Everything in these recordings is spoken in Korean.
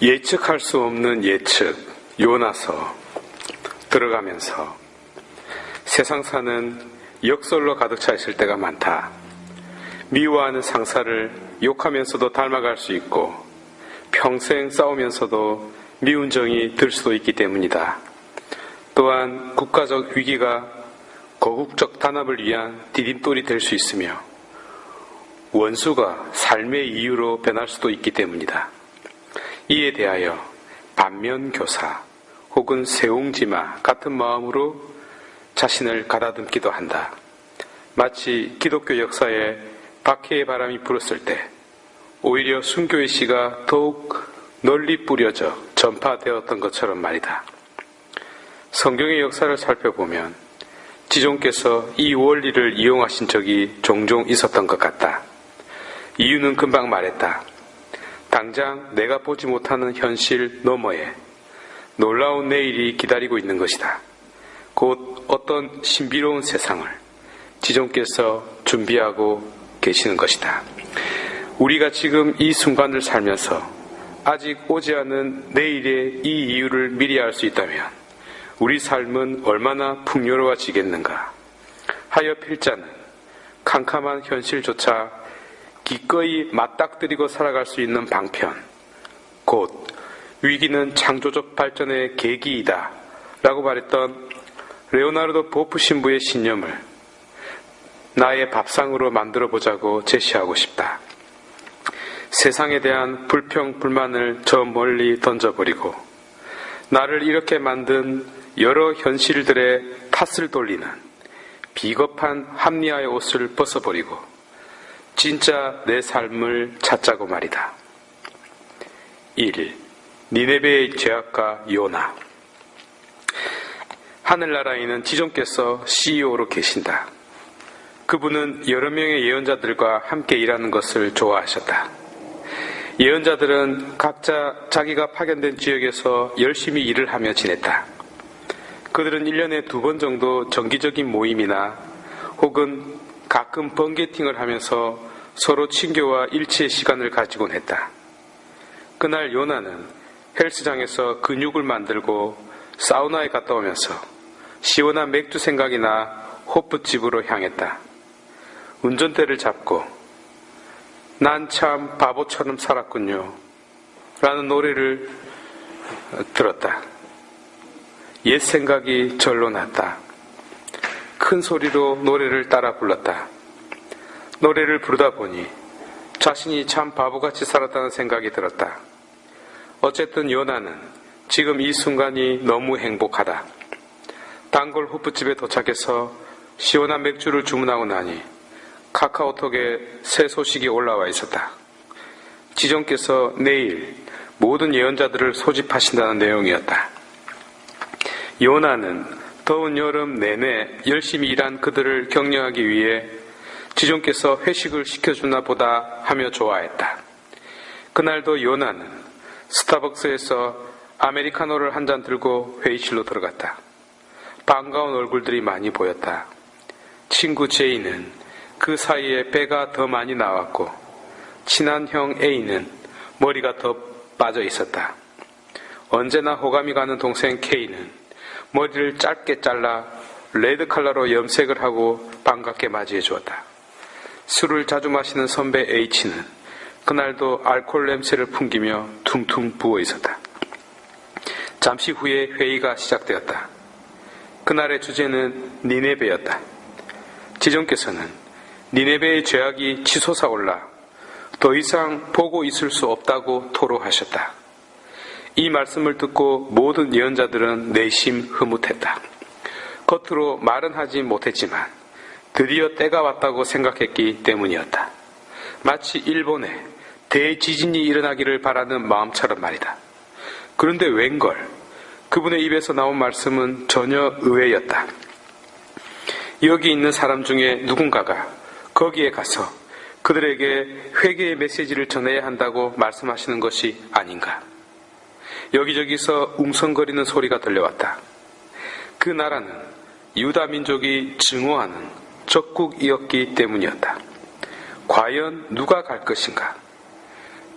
예측할 수 없는 예측, 요나서 들어가면서 세상 사는 역설로 가득 차 있을 때가 많다. 미워하는 상사를 욕하면서도 닮아갈 수 있고 평생 싸우면서도 미운 정이 들 수도 있기 때문이다. 또한 국가적 위기가 거국적 단합을 위한 디딤돌이 될 수 있으며 원수가 삶의 이유로 변할 수도 있기 때문이다. 이에 대하여 반면교사 혹은 세옹지마 같은 마음으로 자신을 가다듬기도 한다. 마치 기독교 역사에 박해의 바람이 불었을 때 오히려 순교의 씨가 더욱 널리 뿌려져 전파되었던 것처럼 말이다. 성경의 역사를 살펴보면 지존께서 이 원리를 이용하신 적이 종종 있었던 것 같다. 이유는 금방 말했다. 당장 내가 보지 못하는 현실 너머에 놀라운 내일이 기다리고 있는 것이다. 곧 어떤 신비로운 세상을 지존께서 준비하고 계시는 것이다. 우리가 지금 이 순간을 살면서 아직 오지 않은 내일의 이 이유를 미리 알 수 있다면 우리 삶은 얼마나 풍요로워지겠는가. 하여 필자는 캄캄한 현실조차 기꺼이 맞닥뜨리고 살아갈 수 있는 방편, 곧 위기는 창조적 발전의 계기이다 라고 말했던 레오나르도 보프 신부의 신념을 나의 밥상으로 만들어 보자고 제시하고 싶다. 세상에 대한 불평, 불만을 저 멀리 던져버리고 나를 이렇게 만든 여러 현실들의 탓을 돌리는 비겁한 합리화의 옷을 벗어버리고 진짜 내 삶을 찾자고 말이다. 1. 니네베의 죄악가 요나. 하늘나라에 있는 지존께서 CEO로 계신다. 그분은 여러 명의 예언자들과 함께 일하는 것을 좋아하셨다. 예언자들은 각자 자기가 파견된 지역에서 열심히 일을 하며 지냈다. 그들은 1년에 2번 정도 정기적인 모임이나 혹은 가끔 번개팅을 하면서 서로 친교와 일치의 시간을 가지곤 했다. 그날 요나는 헬스장에서 근육을 만들고 사우나에 갔다 오면서 시원한 맥주 생각이 나 호프집으로 향했다. 운전대를 잡고 난 참 바보처럼 살았군요 라는 노래를 들었다. 옛 생각이 절로 났다. 큰 소리로 노래를 따라 불렀다. 노래를 부르다 보니 자신이 참 바보같이 살았다는 생각이 들었다. 어쨌든 요나는 지금 이 순간이 너무 행복하다. 단골 호프집에 도착해서 시원한 맥주를 주문하고 나니 카카오톡에 새 소식이 올라와 있었다. 지존께서 내일 모든 예언자들을 소집하신다는 내용이었다. 요나는 더운 여름 내내 열심히 일한 그들을 격려하기 위해 지존께서 회식을 시켜주나 보다 하며 좋아했다. 그날도 요나는 스타벅스에서 아메리카노를 한 잔 들고 회의실로 들어갔다. 반가운 얼굴들이 많이 보였다. 친구 제이는 그 사이에 배가 더 많이 나왔고 친한 형 A는 머리가 더 빠져 있었다. 언제나 호감이 가는 동생 K는 머리를 짧게 잘라 레드 컬러로 염색을 하고 반갑게 맞이해 주었다. 술을 자주 마시는 선배 H는 그날도 알코올 냄새를 풍기며 퉁퉁 부어 있었다. 잠시 후에 회의가 시작되었다. 그날의 주제는 니네베였다. 지존께서는 니네베의 죄악이 치솟아올라 더 이상 보고 있을 수 없다고 토로하셨다. 이 말씀을 듣고 모든 예언자들은 내심 흐뭇했다. 겉으로 말은 하지 못했지만 드디어 때가 왔다고 생각했기 때문이었다. 마치 일본에 대지진이 일어나기를 바라는 마음처럼 말이다. 그런데 웬걸 그분의 입에서 나온 말씀은 전혀 의외였다. 여기 있는 사람 중에 누군가가 거기에 가서 그들에게 회개의 메시지를 전해야 한다고 말씀하시는 것이 아닌가. 여기저기서 웅성거리는 소리가 들려왔다. 그 나라는 유다 민족이 증오하는 적국이었기 때문이었다. 과연 누가 갈 것인가?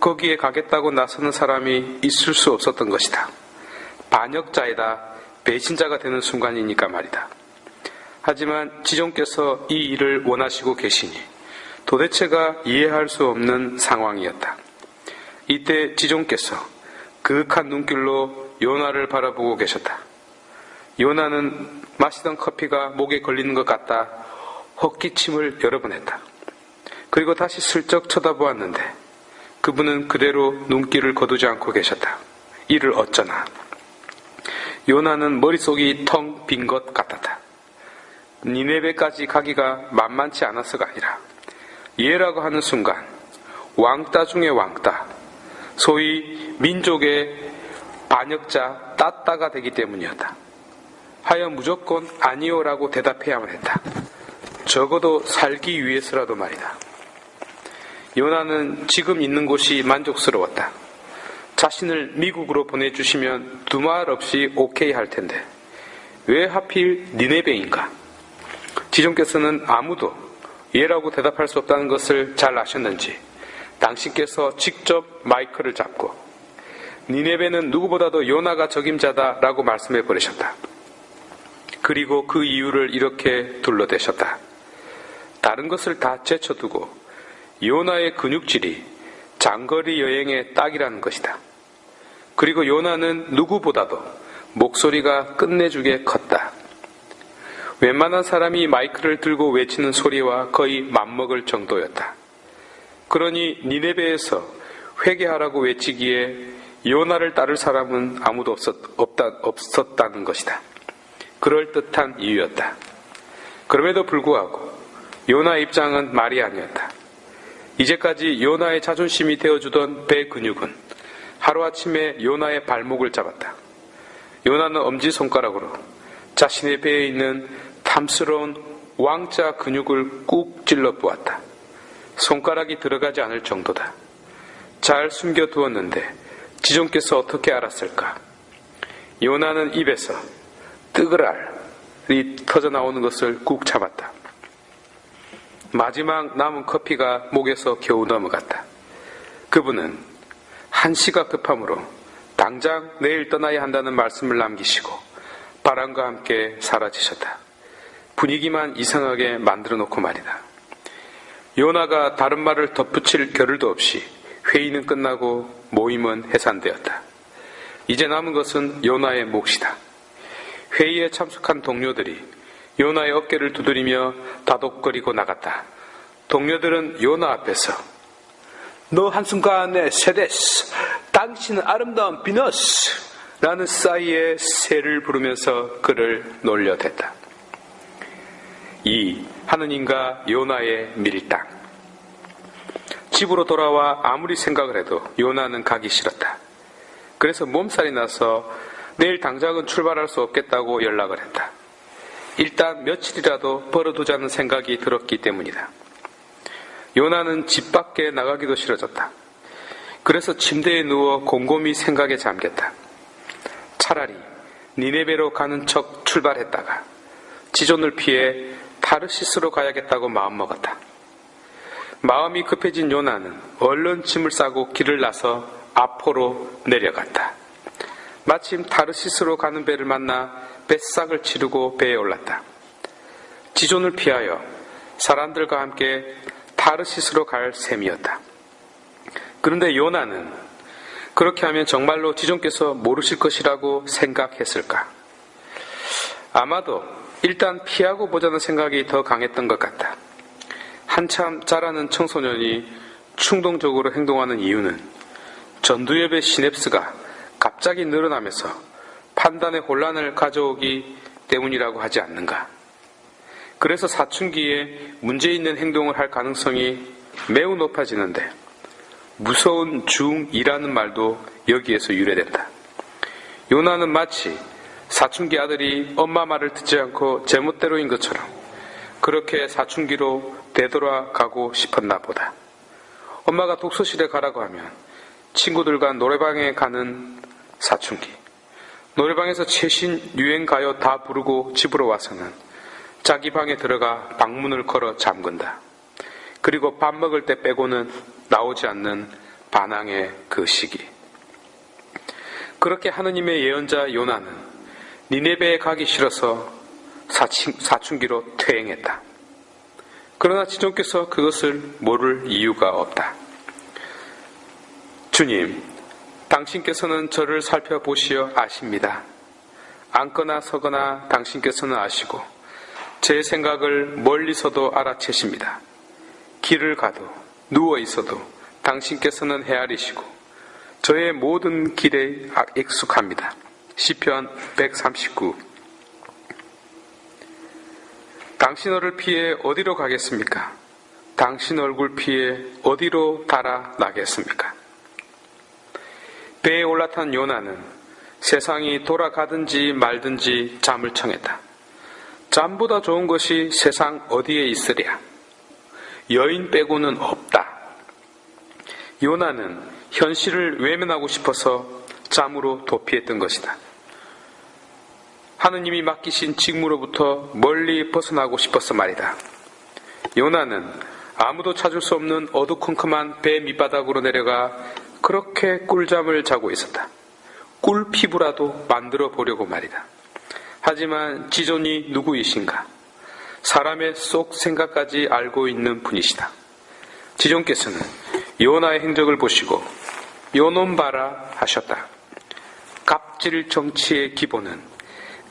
거기에 가겠다고 나서는 사람이 있을 수 없었던 것이다. 반역자이다, 배신자가 되는 순간이니까 말이다. 하지만 지존께서 이 일을 원하시고 계시니 도대체가 이해할 수 없는 상황이었다. 이때 지존께서 그윽한 눈길로 요나를 바라보고 계셨다. 요나는 마시던 커피가 목에 걸리는 것 같다 헛기침을 여러 번 했다. 그리고 다시 슬쩍 쳐다보았는데 그분은 그대로 눈길을 거두지 않고 계셨다. 이를 어쩌나. 요나는 머릿속이 텅 빈 것 같았다. 니네베까지 가기가 만만치 않아서가 아니라 예라고 하는 순간 왕따 중에 왕따, 소위 민족의 반역자 따따가 되기 때문이었다. 하여 무조건 아니오라고 대답해야만 했다. 적어도 살기 위해서라도 말이다. 요나는 지금 있는 곳이 만족스러웠다. 자신을 미국으로 보내주시면 두말 없이 오케이 할 텐데 왜 하필 니네베인가? 지존께서는 아무도 예라고 대답할 수 없다는 것을 잘 아셨는지 당신께서 직접 마이크를 잡고 니네베는 누구보다도 요나가 적임자다라고 말씀해 버리셨다. 그리고 그 이유를 이렇게 둘러대셨다. 다른 것을 다 제쳐두고 요나의 근육질이 장거리 여행의 딱이라는 것이다. 그리고 요나는 누구보다도 목소리가 끝내주게 컸다. 웬만한 사람이 마이크를 들고 외치는 소리와 거의 맞먹을 정도였다. 그러니 니네베에서 회개하라고 외치기에 요나를 따를 사람은 아무도 없었다는 것이다. 그럴듯한 이유였다. 그럼에도 불구하고 요나의 입장은 말이 아니었다. 이제까지 요나의 자존심이 되어주던 배 근육은 하루아침에 요나의 발목을 잡았다. 요나는 엄지손가락으로 자신의 배에 있는 탐스러운 왕자 근육을 꾹 찔러 보았다. 손가락이 들어가지 않을 정도다. 잘 숨겨두었는데 지존께서 어떻게 알았을까? 요나는 입에서 뜨그랄이 터져나오는 것을 꾹 참았다. 마지막 남은 커피가 목에서 겨우 넘어갔다. 그분은 한시가 급함으로 당장 내일 떠나야 한다는 말씀을 남기시고 바람과 함께 사라지셨다. 분위기만 이상하게 만들어 놓고 말이다. 요나가 다른 말을 덧붙일 겨를도 없이 회의는 끝나고 모임은 해산되었다. 이제 남은 것은 요나의 몫이다. 회의에 참석한 동료들이 요나의 어깨를 두드리며 다독거리고 나갔다. 동료들은 요나 앞에서 너 한순간에 세데스, 당신은 아름다운 비너스 라는 싸이의 새를 부르면서 그를 놀려댔다. 이 하느님과 요나의 밀당. 집으로 돌아와 아무리 생각을 해도 요나는 가기 싫었다. 그래서 몸살이 나서 내일 당장은 출발할 수 없겠다고 연락을 했다. 일단 며칠이라도 벌어두자는 생각이 들었기 때문이다. 요나는 집 밖에 나가기도 싫어졌다. 그래서 침대에 누워 곰곰이 생각에 잠겼다. 차라리 니네베로 가는 척 출발했다가 지존을 피해 타르시스로 가야겠다고 마음먹었다. 마음이 급해진 요나는 얼른 짐을 싸고 길을 나서 아포로 내려갔다. 마침 타르시스로 가는 배를 만나 뱃삭을 치르고 배에 올랐다. 지존을 피하여 사람들과 함께 타르시스로 갈 셈이었다. 그런데 요나는 그렇게 하면 정말로 지존께서 모르실 것이라고 생각했을까? 아마도 일단 피하고 보자는 생각이 더 강했던 것 같다. 한참 자라는 청소년이 충동적으로 행동하는 이유는 전두엽의 시냅스가 갑자기 늘어나면서 판단의 혼란을 가져오기 때문이라고 하지 않는가. 그래서 사춘기에 문제 있는 행동을 할 가능성이 매우 높아지는데 무서운 중2라는 말도 여기에서 유래된다. 요나는 마치 사춘기 아들이 엄마 말을 듣지 않고 제멋대로인 것처럼 그렇게 사춘기로 되돌아가고 싶었나 보다. 엄마가 독서실에 가라고 하면 친구들과 노래방에 가는 사춘기. 노래방에서 최신 유행가요 다 부르고 집으로 와서는 자기 방에 들어가 방문을 걸어 잠근다. 그리고 밥 먹을 때 빼고는 나오지 않는 반항의 그 시기. 그렇게 하느님의 예언자 요나는 니네베에 가기 싫어서 사춘기로 퇴행했다. 그러나 지존께서 그것을 모를 이유가 없다. 주님, 당신께서는 저를 살펴보시어 아십니다. 앉거나 서거나 당신께서는 아시고 제 생각을 멀리서도 알아채십니다. 길을 가도 누워 있어도 당신께서는 헤아리시고 저의 모든 길에 익숙합니다. 시편 139. 당신 얼을 피해 어디로 가겠습니까? 당신 얼굴 피해 어디로 달아나겠습니까? 배에 올라탄 요나는 세상이 돌아가든지 말든지 잠을 청했다. 잠보다 좋은 것이 세상 어디에 있으랴. 여인 빼고는 없다. 요나는 현실을 외면하고 싶어서 잠으로 도피했던 것이다. 하느님이 맡기신 직무로부터 멀리 벗어나고 싶어서 말이다. 요나는 아무도 찾을 수 없는 어두컴컴한 배 밑바닥으로 내려가 그렇게 꿀잠을 자고 있었다. 꿀 피부라도 만들어 보려고 말이다. 하지만 지존이 누구이신가? 사람의 속 생각까지 알고 있는 분이시다. 지존께서는 요나의 행적을 보시고 요놈 봐라 하셨다. 갑질 정치의 기본은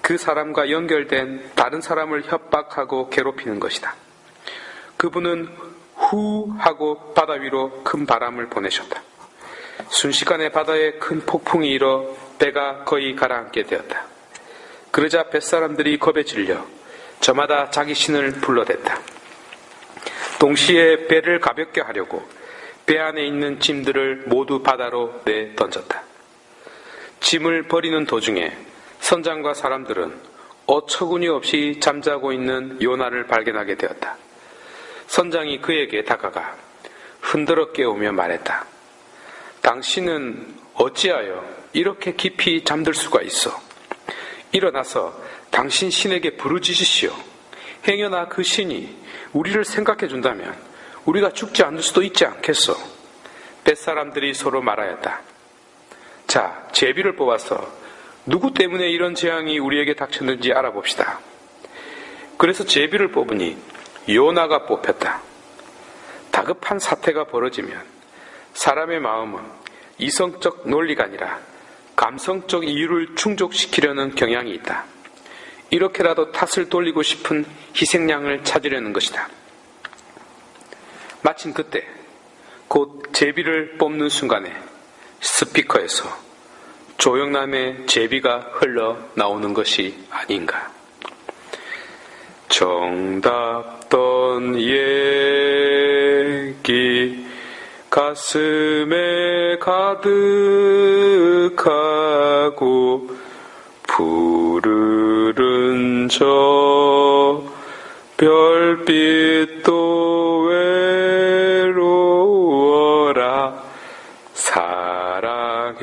그 사람과 연결된 다른 사람을 협박하고 괴롭히는 것이다. 그분은 후 하고 바다 위로 큰 바람을 보내셨다. 순식간에 바다에 큰 폭풍이 일어 배가 거의 가라앉게 되었다. 그러자 뱃사람들이 겁에 질려 저마다 자기 신을 불러댔다. 동시에 배를 가볍게 하려고 배 안에 있는 짐들을 모두 바다로 내던졌다. 짐을 버리는 도중에 선장과 사람들은 어처구니 없이 잠자고 있는 요나를 발견하게 되었다. 선장이 그에게 다가가 흔들어 깨우며 말했다. 당신은 어찌하여 이렇게 깊이 잠들 수가 있어? 일어나서 당신 신에게 부르짖으시오. 행여나 그 신이 우리를 생각해 준다면 우리가 죽지 않을 수도 있지 않겠소? 뱃사람들이 서로 말하였다. 자, 제비를 뽑아서 누구 때문에 이런 재앙이 우리에게 닥쳤는지 알아봅시다. 그래서 제비를 뽑으니 요나가 뽑혔다. 다급한 사태가 벌어지면 사람의 마음은 이성적 논리가 아니라 감성적 이유를 충족시키려는 경향이 있다. 이렇게라도 탓을 돌리고 싶은 희생양을 찾으려는 것이다. 마침 그때 곧 제비를 뽑는 순간에 스피커에서 조영남의 제비가 흘러나오는 것이 아닌가. 정답던 얘기 가슴에 가득하고 푸르른 저 별빛도 외로워라. 사랑했기에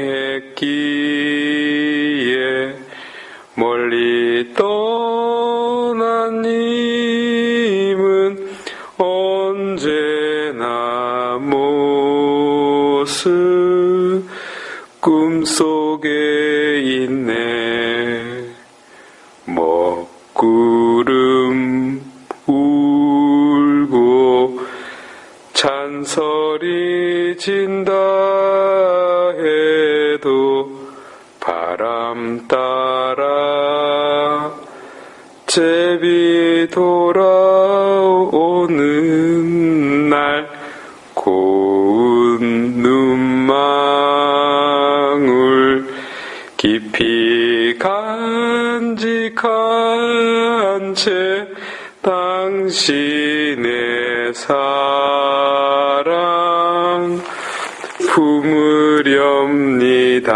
멀리 떠난 님은 언제나 모습 꿈속에 있네. 먹구름 울고 잔소리 진다 해도 바람 따라 제비 돌아오는 날 고운 눈망울 깊이 간직한 채 당신의 사랑 품으렵니다.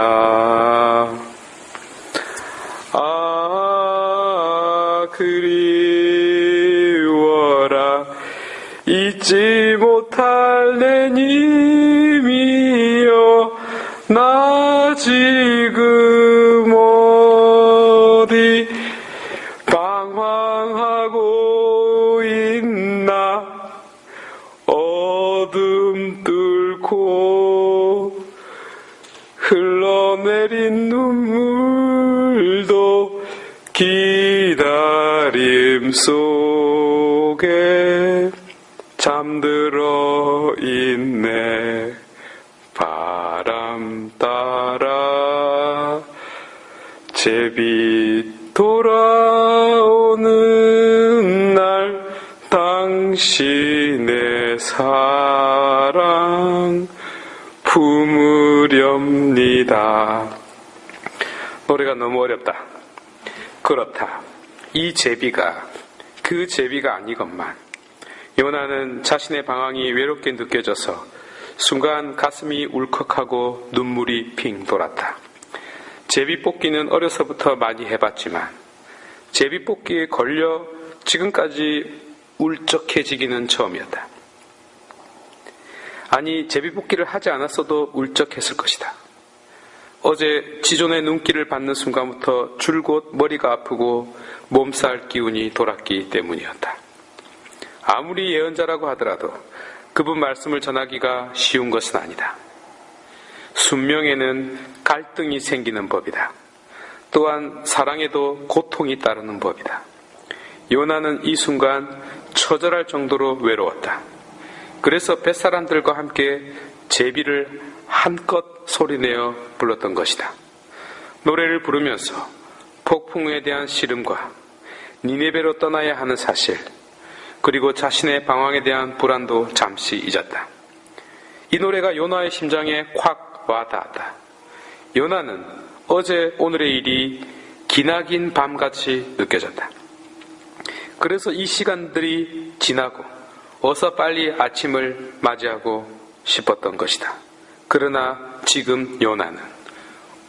아, 그리워라. 잊지 못할 내 님이여. 나 지금 어디 방황하고 있나. 어둠 뚫고 흘러내린 눈물도 기다림 속에 잠들어 있네. 바람 따라 제비 돌아오는 날 당신의 사랑 품으렵니다. 노래가 너무 어렵다. 그렇다. 이 제비가 그 제비가 아니건만 요나는 자신의 방황이 외롭게 느껴져서 순간 가슴이 울컥하고 눈물이 핑 돌았다. 제비 뽑기는 어려서부터 많이 해봤지만 제비 뽑기에 걸려 지금까지 울적해지기는 처음이었다. 아니, 제비 뽑기를 하지 않았어도 울적했을 것이다. 어제 지존의 눈길을 받는 순간부터 줄곧 머리가 아프고 몸살 기운이 돌았기 때문이었다. 아무리 예언자라고 하더라도 그분 말씀을 전하기가 쉬운 것은 아니다. 순명에는 갈등이 생기는 법이다. 또한 사랑에도 고통이 따르는 법이다. 요나는 이 순간 처절할 정도로 외로웠다. 그래서 뱃사람들과 함께 제비를 한껏 소리내어 불렀던 것이다. 노래를 부르면서 폭풍에 대한 시름과 니네베로 떠나야 하는 사실, 그리고 자신의 방황에 대한 불안도 잠시 잊었다. 이 노래가 요나의 심장에 콱 와닿았다. 요나는 어제 오늘의 일이 기나긴 밤같이 느껴졌다. 그래서 이 시간들이 지나고 어서 빨리 아침을 맞이하고 싶었던 것이다. 그러나 지금 요나는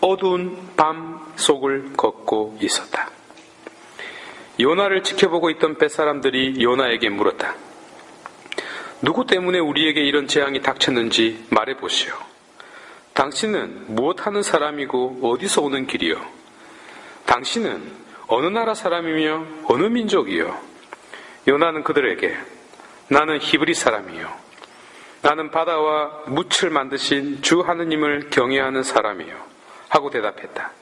어두운 밤 속을 걷고 있었다. 요나를 지켜보고 있던 뱃사람들이 요나에게 물었다. 누구 때문에 우리에게 이런 재앙이 닥쳤는지 말해보시오. 당신은 무엇하는 사람이고 어디서 오는 길이요? 당신은 어느 나라 사람이며 어느 민족이요? 요나는 그들에게 나는 히브리 사람이요. 나는 바다와 묻을 만드신 주 하느님을 경외하는 사람이요. 하고 대답했다.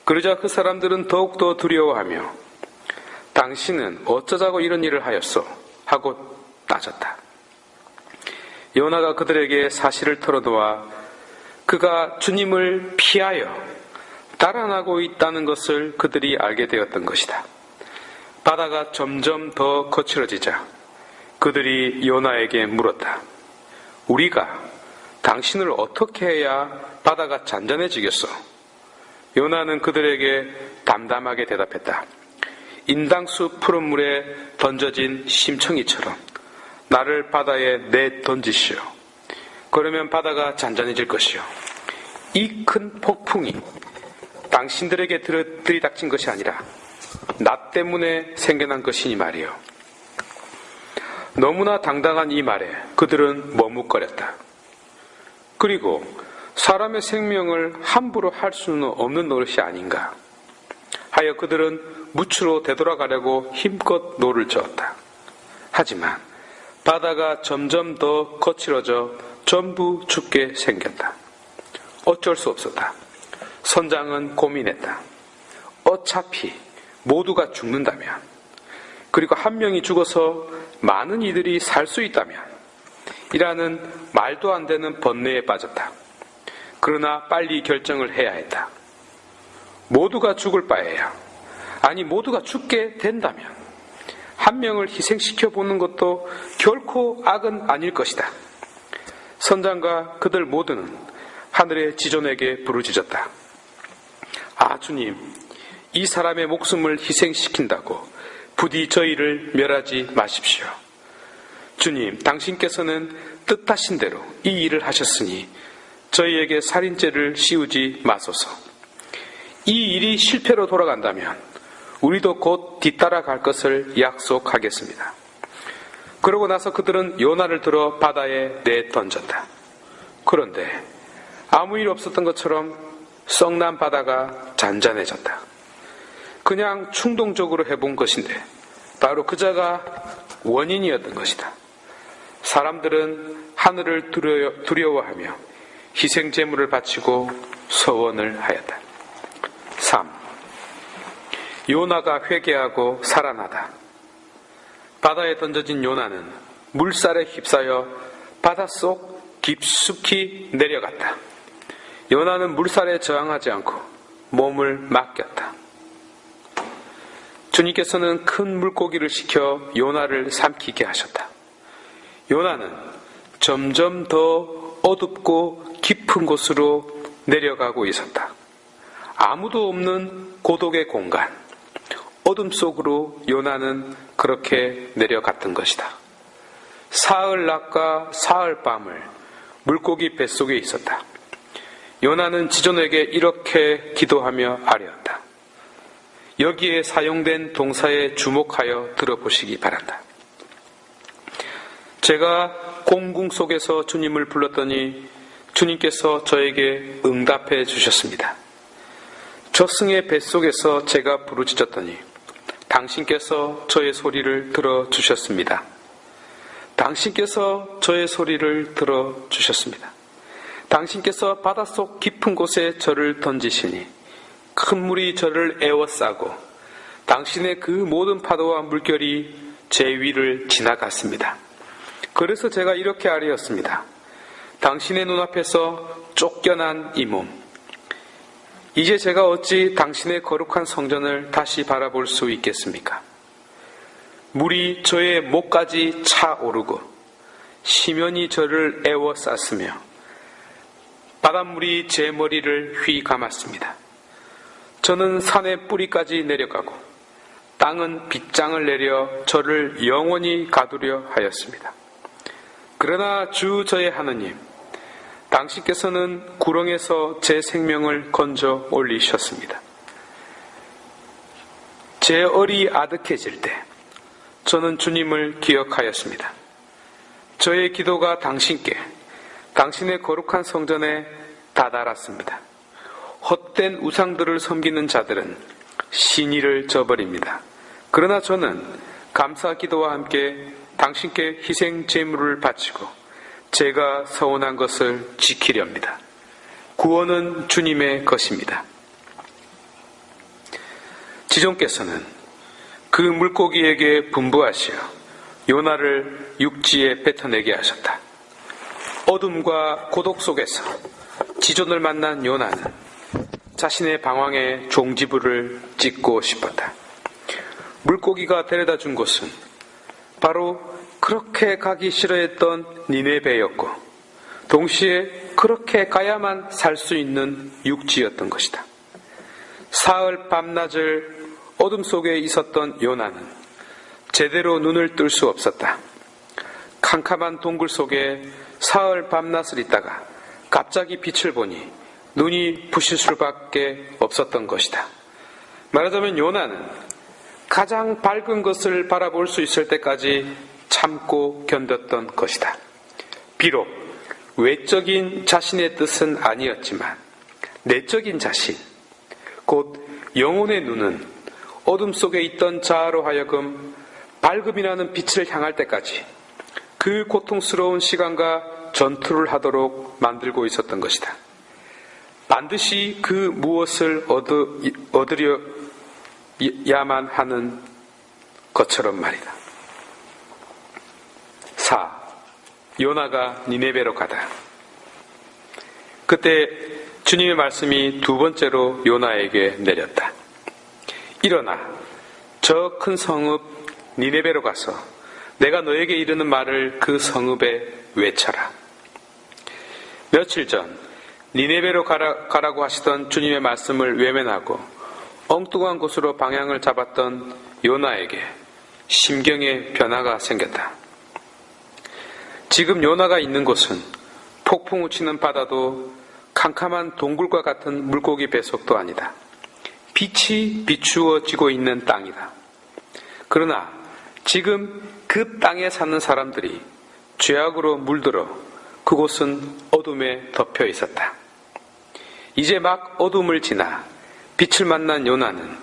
그러자 그 사람들은 더욱더 두려워하며 당신은 어쩌자고 이런 일을 하였소? 하고 따졌다. 요나가 그들에게 사실을 털어놓아 그가 주님을 피하여 달아나고 있다는 것을 그들이 알게 되었던 것이다. 바다가 점점 더 거칠어지자 그들이 요나에게 물었다. 우리가 당신을 어떻게 해야 바다가 잔잔해지겠소? 요나는 그들에게 담담하게 대답했다. 인당수 푸른 물에 던져진 심청이처럼 나를 바다에 내던지시오. 그러면 바다가 잔잔해질 것이요. 이 큰 폭풍이 당신들에게 들이닥친 것이 아니라 나 때문에 생겨난 것이니 말이요. 너무나 당당한 이 말에 그들은 머뭇거렸다. 그리고 사람의 생명을 함부로 할 수는 없는 노릇이 아닌가 하여 그들은 묻으로 되돌아가려고 힘껏 노를 저었다. 하지만 바다가 점점 더 거칠어져 전부 죽게 생겼다. 어쩔 수 없었다. 선장은 고민했다. 어차피 모두가 죽는다면, 그리고 한 명이 죽어서 많은 이들이 살 수 있다면 이라는 말도 안 되는 번뇌에 빠졌다. 그러나 빨리 결정을 해야 했다. 모두가 죽을 바에야, 아니 모두가 죽게 된다면 한 명을 희생시켜 보는 것도 결코 악은 아닐 것이다. 선장과 그들 모두는 하늘의 지존에게 부르짖었다. 아, 주님, 이 사람의 목숨을 희생시킨다고 부디 저희를 멸하지 마십시오. 주님, 당신께서는 뜻하신 대로 이 일을 하셨으니 저희에게 살인죄를 씌우지 마소서. 이 일이 실패로 돌아간다면 우리도 곧 뒤따라 갈 것을 약속하겠습니다. 그러고 나서 그들은 요나를 들어 바다에 내던졌다. 그런데 아무 일 없었던 것처럼 썩난 바다가 잔잔해졌다. 그냥 충동적으로 해본 것인데 바로 그자가 원인이었던 것이다. 사람들은 하늘을 두려워하며 희생제물을 바치고 소원을 하였다. 3. 요나가 회개하고 살아나다. 바다에 던져진 요나는 물살에 휩싸여 바닷속 깊숙이 내려갔다. 요나는 물살에 저항하지 않고 몸을 맡겼다. 주님께서는 큰 물고기를 시켜 요나를 삼키게 하셨다. 요나는 점점 더 어둡고 깊은 곳으로 내려가고 있었다. 아무도 없는 고독의 공간, 어둠 속으로 요나는 그렇게 내려갔던 것이다. 사흘 낮과 사흘 밤을 물고기 뱃속에 있었다. 요나는 지존에게 이렇게 기도하며 아뢰었다. 여기에 사용된 동사에 주목하여 들어보시기 바란다. 제가 공궁 속에서 주님을 불렀더니 주님께서 저에게 응답해 주셨습니다. 저승의 뱃속에서 제가 부르짖었더니 당신께서 저의 소리를 들어주셨습니다. 당신께서 저의 소리를 들어주셨습니다. 당신께서 바닷속 깊은 곳에 저를 던지시니 큰 물이 저를 에워싸고 당신의 그 모든 파도와 물결이 제 위를 지나갔습니다. 그래서 제가 이렇게 아뢰었습니다. 당신의 눈앞에서 쫓겨난 이 몸, 이제 제가 어찌 당신의 거룩한 성전을 다시 바라볼 수 있겠습니까? 물이 저의 목까지 차오르고 심연이 저를 에워쌌으며 바닷물이 제 머리를 휘감았습니다. 저는 산의 뿌리까지 내려가고 땅은 빗장을 내려 저를 영원히 가두려 하였습니다. 그러나 주 저의 하느님, 당신께서는 구렁에서 제 생명을 건져 올리셨습니다. 제 얼이 아득해질 때 저는 주님을 기억하였습니다. 저의 기도가 당신께, 당신의 거룩한 성전에 다다랐습니다. 헛된 우상들을 섬기는 자들은 신의를 저버립니다. 그러나 저는 감사 기도와 함께 당신께 희생 제물을 바치고 제가 서원한 것을 지키렵니다. 구원은 주님의 것입니다. 지존께서는 그 물고기에게 분부하시어 요나를 육지에 뱉어내게 하셨다. 어둠과 고독 속에서 지존을 만난 요나는 자신의 방황에 종지부를 찍고 싶었다. 물고기가 데려다 준 곳은 바로 그렇게 가기 싫어했던 니네베였고 동시에 그렇게 가야만 살 수 있는 육지였던 것이다. 사흘 밤낮을 어둠 속에 있었던 요나는 제대로 눈을 뜰 수 없었다. 캄캄한 동굴 속에 사흘 밤낮을 있다가 갑자기 빛을 보니 눈이 부실 수밖에 없었던 것이다. 말하자면 요나는 가장 밝은 것을 바라볼 수 있을 때까지 참고 견뎠던 것이다. 비록 외적인 자신의 뜻은 아니었지만 내적인 자신, 곧 영혼의 눈은 어둠 속에 있던 자아로 하여금 밝음이라는 빛을 향할 때까지 그 고통스러운 시간과 전투를 하도록 만들고 있었던 것이다. 반드시 그 무엇을 얻으려야만 하는 것처럼 말이다. 4. 요나가 니네베로 가다. 그때 주님의 말씀이 두 번째로 요나에게 내렸다. 일어나 저 큰 성읍 니네베로 가서 내가 너에게 이르는 말을 그 성읍에 외쳐라. 며칠 전 니네베로 가라고 하시던 주님의 말씀을 외면하고 엉뚱한 곳으로 방향을 잡았던 요나에게 심경의 변화가 생겼다. 지금 요나가 있는 곳은 폭풍우 치는 바다도 캄캄한 동굴과 같은 물고기 뱃속도 아니다. 빛이 비추어지고 있는 땅이다. 그러나 지금 그 땅에 사는 사람들이 죄악으로 물들어 그곳은 어둠에 덮여 있었다. 이제 막 어둠을 지나 빛을 만난 요나는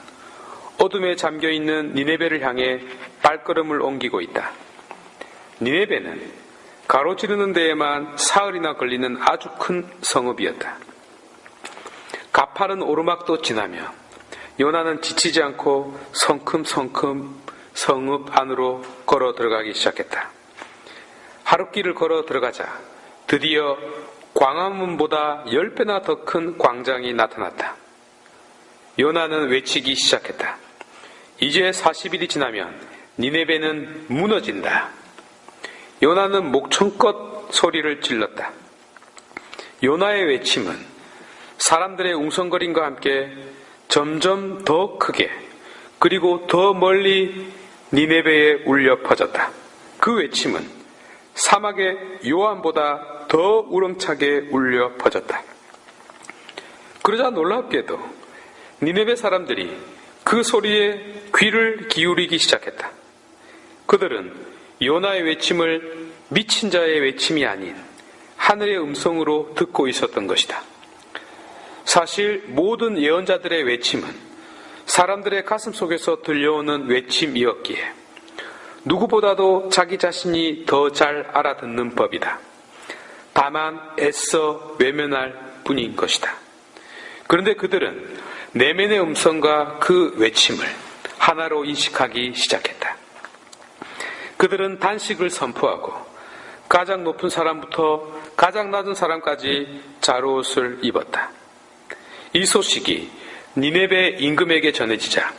어둠에 잠겨있는 니네베를 향해 발걸음을 옮기고 있다. 니네베는 가로지르는 데에만 사흘이나 걸리는 아주 큰 성읍이었다. 가파른 오르막도 지나며 요나는 지치지 않고 성큼성큼 성읍 안으로 걸어 들어가기 시작했다. 하룻길을 걸어 들어가자 드디어 광화문보다 10배나 더 큰 광장이 나타났다. 요나는 외치기 시작했다. 이제 40일이 지나면 니네베는 무너진다. 요나는 목청껏 소리를 질렀다. 요나의 외침은 사람들의 웅성거림과 함께 점점 더 크게 그리고 더 멀리 니네베에 울려 퍼졌다. 그 외침은 사막의 요한보다 더 우렁차게 울려 퍼졌다. 그러자 놀랍게도 니네베 사람들이 그 소리에 귀를 기울이기 시작했다. 그들은 요나의 외침을 미친 자의 외침이 아닌 하늘의 음성으로 듣고 있었던 것이다. 사실 모든 예언자들의 외침은 사람들의 가슴 속에서 들려오는 외침이었기에 누구보다도 자기 자신이 더 잘 알아듣는 법이다. 다만 애써 외면할 뿐인 것이다. 그런데 그들은 내면의 음성과 그 외침을 하나로 인식하기 시작했다. 그들은 단식을 선포하고 가장 높은 사람부터 가장 낮은 사람까지 자루옷을 입었다. 이 소식이 니네베 임금에게 전해지자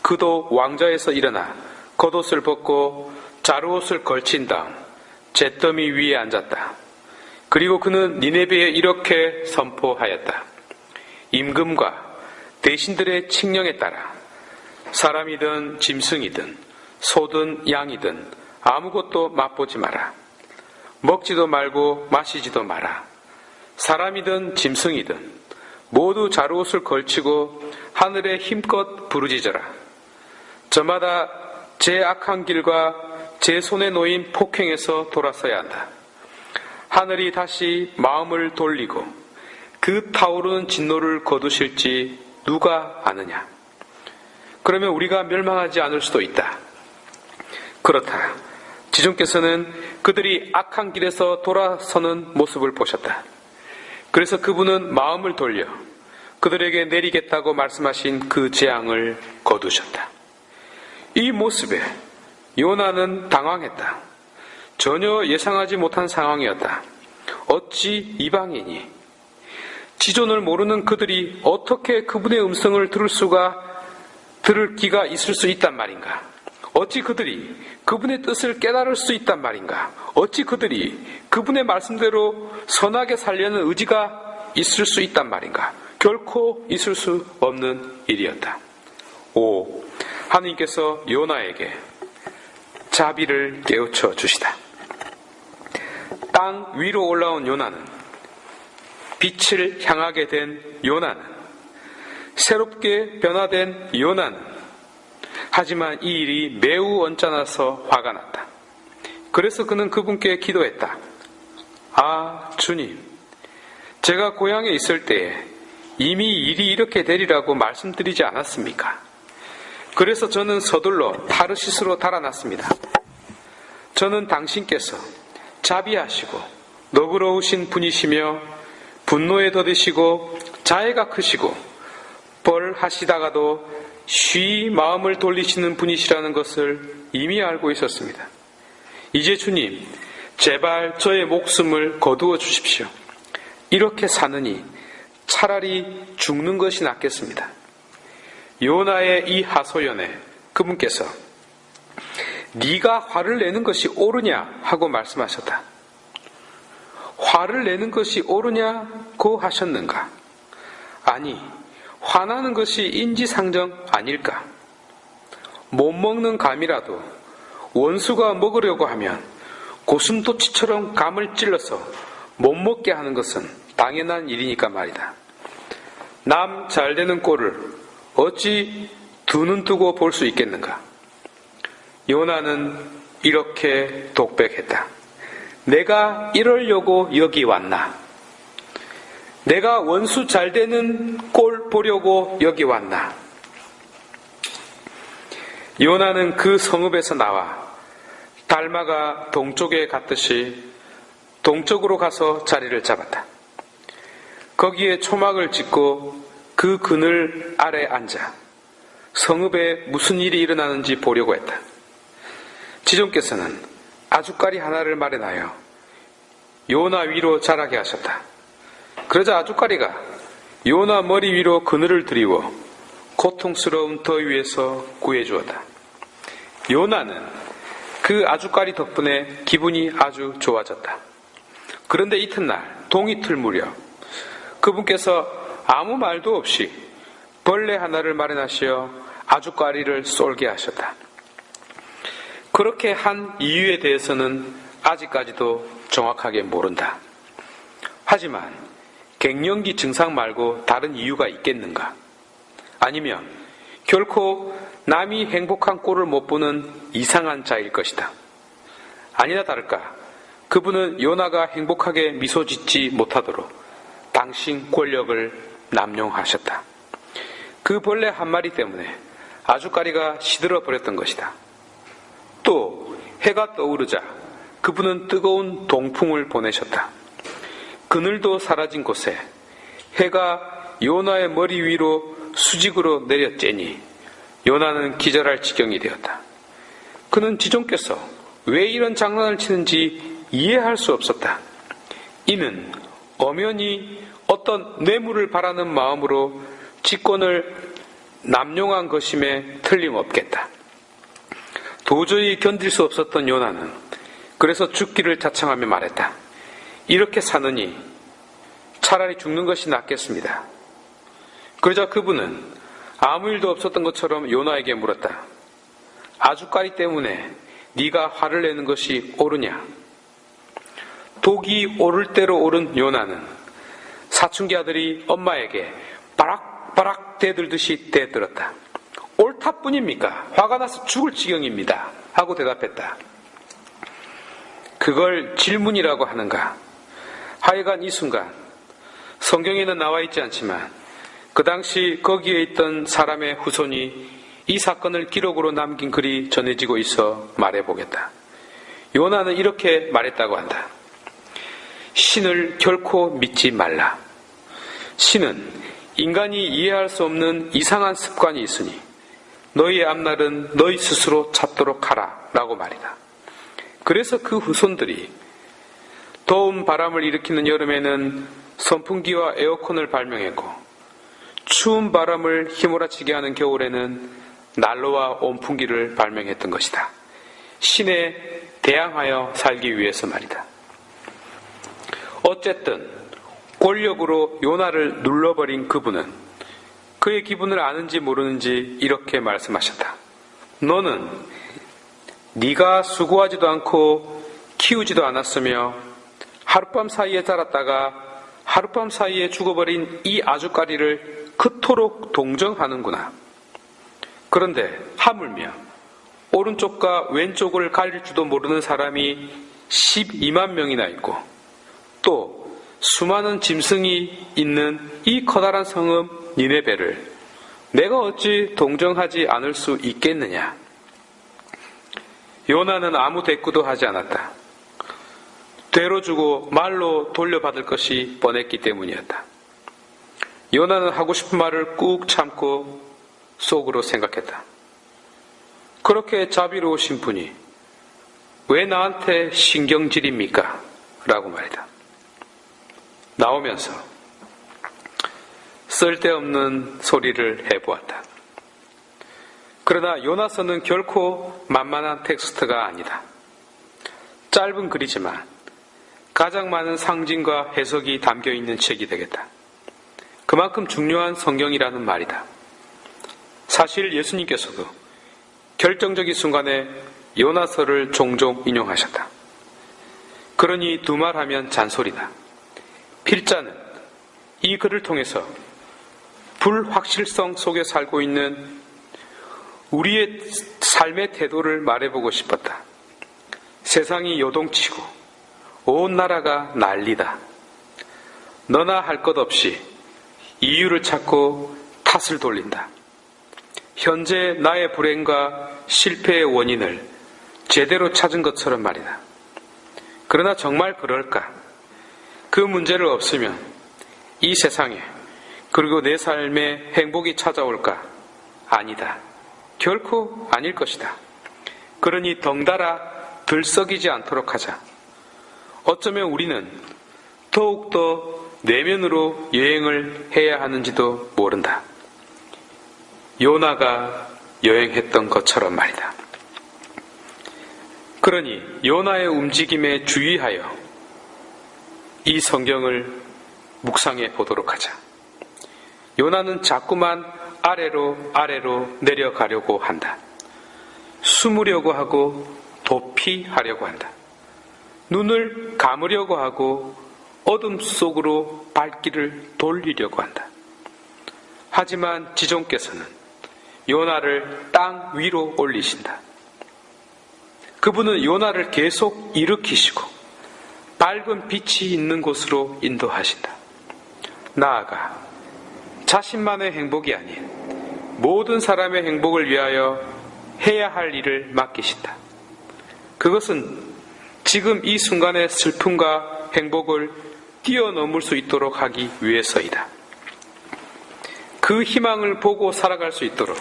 그도 왕좌에서 일어나 겉옷을 벗고 자루옷을 걸친 다음 잿더미 위에 앉았다. 그리고 그는 니네베에 이렇게 선포하였다. 임금과 대신들의 칙령에 따라 사람이든 짐승이든 소든 양이든 아무것도 맛보지 마라. 먹지도 말고 마시지도 마라. 사람이든 짐승이든 모두 자루옷을 걸치고 하늘에 힘껏 부르짖어라. 저마다 제 악한 길과 제 손에 놓인 폭행에서 돌아서야 한다. 하늘이 다시 마음을 돌리고 그 타오르는 진노를 거두실지 누가 아느냐. 그러면 우리가 멸망하지 않을 수도 있다. 그렇다. 지존께서는 그들이 악한 길에서 돌아서는 모습을 보셨다. 그래서 그분은 마음을 돌려 그들에게 내리겠다고 말씀하신 그 재앙을 거두셨다. 이 모습에 요나는 당황했다. 전혀 예상하지 못한 상황이었다. 어찌 이방인이 지존을 모르는 그들이 어떻게 그분의 음성을 들을 기가 있을 수 있단 말인가? 어찌 그들이 그분의 뜻을 깨달을 수 있단 말인가? 어찌 그들이 그분의 말씀대로 선하게 살려는 의지가 있을 수 있단 말인가? 결코 있을 수 없는 일이었다. 하나님께서 요나에게 자비를 깨우쳐 주시다. 땅 위로 올라온 요나는, 빛을 향하게 된 요나는, 새롭게 변화된 요나는, 하지만 이 일이 매우 언짢아서 화가 났다. 그래서 그는 그분께 기도했다. 주님, 제가 고향에 있을 때에 이미 일이 이렇게 되리라고 말씀드리지 않았습니까? 그래서 저는 서둘러 타르시스로 달아났습니다. 저는 당신께서 자비하시고 너그러우신 분이시며 분노에 더디시고 자애가 크시고 벌하시다가도 쉬이 마음을 돌리시는 분이시라는 것을 이미 알고 있었습니다. 이제 주님, 제발 저의 목숨을 거두어 주십시오. 이렇게 사느니 차라리 죽는 것이 낫겠습니다. 요나의 이 하소연에 그분께서 네가 화를 내는 것이 옳으냐 하고 말씀하셨다. 화를 내는 것이 옳으냐고 하셨는가? 아니, 화나는 것이 인지상정 아닐까? 못 먹는 감이라도 원수가 먹으려고 하면 고슴도치처럼 감을 찔러서 못 먹게 하는 것은 당연한 일이니까 말이다. 남 잘되는 꼴을 어찌 두 눈 뜨고 볼 수 있겠는가? 요나는 이렇게 독백했다. 내가 이러려고 여기 왔나? 내가 원수 잘되는 꼴 보려고 여기 왔나? 요나는 그 성읍에서 나와 달마가 동쪽에 갔듯이 동쪽으로 가서 자리를 잡았다. 거기에 초막을 짓고 그 그늘 아래 앉아 성읍에 무슨 일이 일어나는지 보려고 했다. 지존께서는 아주까리 하나를 마련하여 요나 위로 자라게 하셨다. 그러자 아주까리가 요나 머리 위로 그늘을 들이워 고통스러운 더위에서 구해주었다. 요나는 그 아주까리 덕분에 기분이 아주 좋아졌다. 그런데 이튿날 동이틀 무렵 그분께서 아무 말도 없이 벌레 하나를 마련하시어 아주까리를 쏠게 하셨다. 그렇게 한 이유에 대해서는 아직까지도 정확하게 모른다. 하지만 갱년기 증상 말고 다른 이유가 있겠는가? 아니면 결코 남이 행복한 꼴을 못 보는 이상한 자일 것이다. 아니나 다를까 그분은 요나가 행복하게 미소 짓지 못하도록 당신 권력을 남용하셨다. 그 벌레 한 마리 때문에 아주까리가 시들어 버렸던 것이다. 또 해가 떠오르자 그분은 뜨거운 동풍을 보내셨다. 그늘도 사라진 곳에 해가 요나의 머리 위로 수직으로 내려쬐니 요나는 기절할 지경이 되었다. 그는 지존께서 왜 이런 장난을 치는지 이해할 수 없었다. 이는 엄연히 어떤 뇌물을 바라는 마음으로 직권을 남용한 것임에 틀림없겠다. 도저히 견딜 수 없었던 요나는 그래서 죽기를 자청하며 말했다. 이렇게 사느니 차라리 죽는 것이 낫겠습니다. 그러자 그분은 아무 일도 없었던 것처럼 요나에게 물었다. 아주까리 때문에 네가 화를 내는 것이 옳으냐? 독이 오를 대로 오른 요나는 사춘기 아들이 엄마에게 바락바락 대들듯이 대들었다. 옳다뿐입니까? 화가 나서 죽을 지경입니다. 하고 대답했다. 그걸 질문이라고 하는가? 하여간 이 순간 성경에는 나와 있지 않지만 그 당시 거기에 있던 사람의 후손이 이 사건을 기록으로 남긴 글이 전해지고 있어 말해보겠다. 요나는 이렇게 말했다고 한다. 신을 결코 믿지 말라. 신은 인간이 이해할 수 없는 이상한 습관이 있으니 너희의 앞날은 너희 스스로 찾도록 하라 라고 말이다. 그래서 그 후손들이 더운 바람을 일으키는 여름에는 선풍기와 에어컨을 발명했고 추운 바람을 휘몰아치게 하는 겨울에는 난로와 온풍기를 발명했던 것이다. 신에 대항하여 살기 위해서 말이다. 어쨌든 권력으로 요나를 눌러버린 그분은 그의 기분을 아는지 모르는지 이렇게 말씀하셨다. 너는 네가 수고하지도 않고 키우지도 않았으며 하룻밤 사이에 자랐다가 하룻밤 사이에 죽어버린 이 아주까리를 그토록 동정하는구나. 그런데 하물며 오른쪽과 왼쪽을 가릴 줄도 모르는 사람이 12만 명이나 있고 또 수많은 짐승이 있는 이 커다란 성읍 니네베를 내가 어찌 동정하지 않을 수 있겠느냐. 요나는 아무 대꾸도 하지 않았다. 되로 주고 말로 돌려받을 것이 뻔했기 때문이었다. 요나는 하고 싶은 말을 꾹 참고 속으로 생각했다. 그렇게 자비로우신 분이 왜 나한테 신경질입니까? 라고 말이다. 나오면서 쓸데없는 소리를 해보았다. 그러나 요나서는 결코 만만한 텍스트가 아니다. 짧은 글이지만 가장 많은 상징과 해석이 담겨있는 책이 되겠다. 그만큼 중요한 성경이라는 말이다. 사실 예수님께서도 결정적인 순간에 요나서를 종종 인용하셨다. 그러니 두말하면 잔소리다. 필자는 이 글을 통해서 불확실성 속에 살고 있는 우리의 삶의 태도를 말해보고 싶었다. 세상이 요동치고 온 나라가 난리다. 너나 할 것 없이 이유를 찾고 탓을 돌린다. 현재 나의 불행과 실패의 원인을 제대로 찾은 것처럼 말이다. 그러나 정말 그럴까? 그 문제를 없으면 이 세상에 그리고 내 삶에 행복이 찾아올까? 아니다. 결코 아닐 것이다. 그러니 덩달아 들썩이지 않도록 하자. 어쩌면 우리는 더욱더 내면으로 여행을 해야 하는지도 모른다. 요나가 여행했던 것처럼 말이다. 그러니 요나의 움직임에 주의하여 이 성경을 묵상해 보도록 하자. 요나는 자꾸만 아래로 내려가려고 한다. 숨으려고 하고 도피하려고 한다. 눈을 감으려고 하고 어둠 속으로 발길을 돌리려고 한다. 하지만 지존께서는 요나를 땅 위로 올리신다. 그분은 요나를 계속 일으키시고 밝은 빛이 있는 곳으로 인도하신다. 나아가 자신만의 행복이 아닌 모든 사람의 행복을 위하여 해야 할 일을 맡기신다. 그것은 지금 이 순간의 슬픔과 행복을 뛰어넘을 수 있도록 하기 위해서이다. 그 희망을 보고 살아갈 수 있도록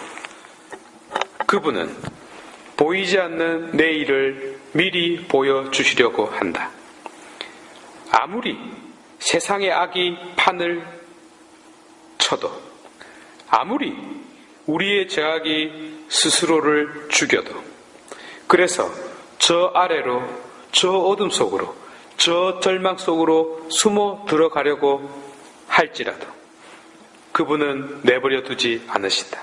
그분은 보이지 않는 내일을 미리 보여주시려고 한다. 아무리 세상의 악이 판을 쳐도, 아무리 우리의 죄악이 스스로를 죽여도, 그래서 저 아래로, 저 어둠 속으로, 저 절망 속으로 숨어 들어가려고 할지라도 그분은 내버려 두지 않으신다.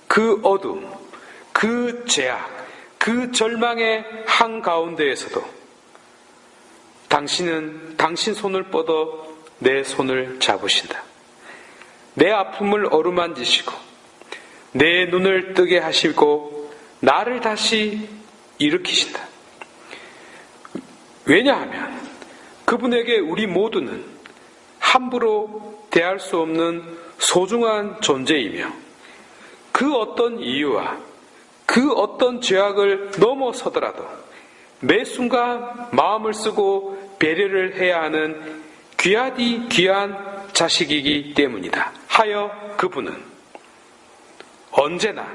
그 어둠, 그 죄악, 그 절망의 한가운데에서도 당신은 당신 손을 뻗어 내 손을 잡으신다. 내 아픔을 어루만지시고 내 눈을 뜨게 하시고 나를 다시 일으키신다. 왜냐하면 그분에게 우리 모두는 함부로 대할 수 없는 소중한 존재이며 그 어떤 이유와 그 어떤 죄악을 넘어서더라도 매 순간 마음을 쓰고 배려를 해야 하는 귀하디 귀한 자식이기 때문이다. 하여 그분은 언제나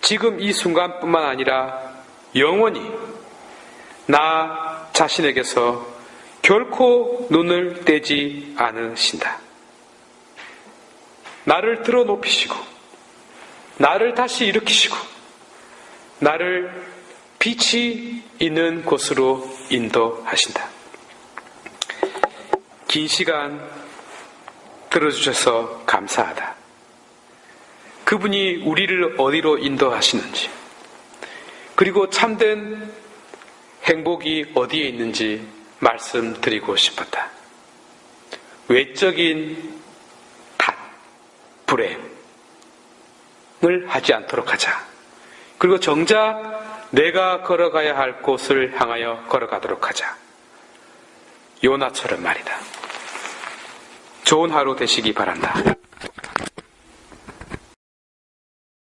지금 이 순간뿐만 아니라 영원히 나 자신에게서 결코 눈을 떼지 않으신다. 나를 들어 높이시고 나를 다시 일으키시고 나를 빛이 있는 곳으로 인도하신다. 긴 시간 들어주셔서 감사하다. 그분이 우리를 어디로 인도하시는지, 그리고 참된 행복이 어디에 있는지 말씀드리고 싶었다. 외적인 탓, 불행을 하지 않도록 하자. 그리고 정작 내가 걸어가야 할 곳을 향하여 걸어가도록 하자. 요나처럼 말이다. 좋은 하루 되시기 바란다.